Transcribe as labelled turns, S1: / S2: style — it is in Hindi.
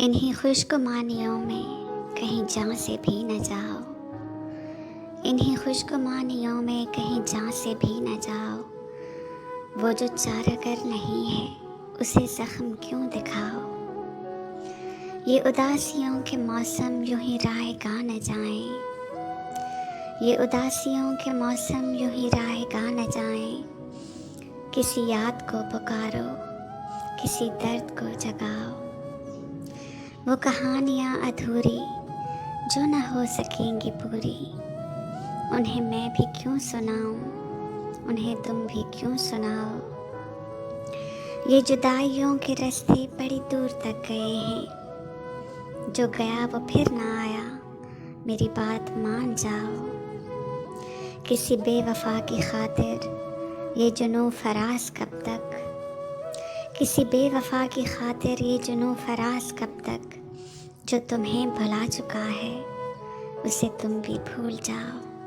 S1: इन्हीं खुशगुमानियों में कहीं जान से भी न जाओ, इन्हीं खुशगुमानियों में कहीं जान से भी न जाओ। वो जो चारागर नहीं है उसे जख्म क्यों दिखाओ। ये उदासियों के मौसम यूं ही राहेगा न जाएं, ये उदासियों के मौसम यूं ही राहेगा न जाएं। किसी याद को पुकारो, किसी दर्द को जगाओ। वो कहानियाँ अधूरी जो न हो सकेंगी पूरी, उन्हें मैं भी क्यों सुनाऊं, उन्हें तुम भी क्यों सुनाओ। ये जुदाइयों के रास्ते बड़ी दूर तक गए हैं, जो गया वो फिर ना आया, मेरी बात मान जाओ। किसी बेवफा की खातिर ये जुनून फराज कब तक, किसी बेवफा की खातिर ये जुनून फराज कब तक। जो तुम्हें भुला चुका है उसे तुम भी भूल जाओ।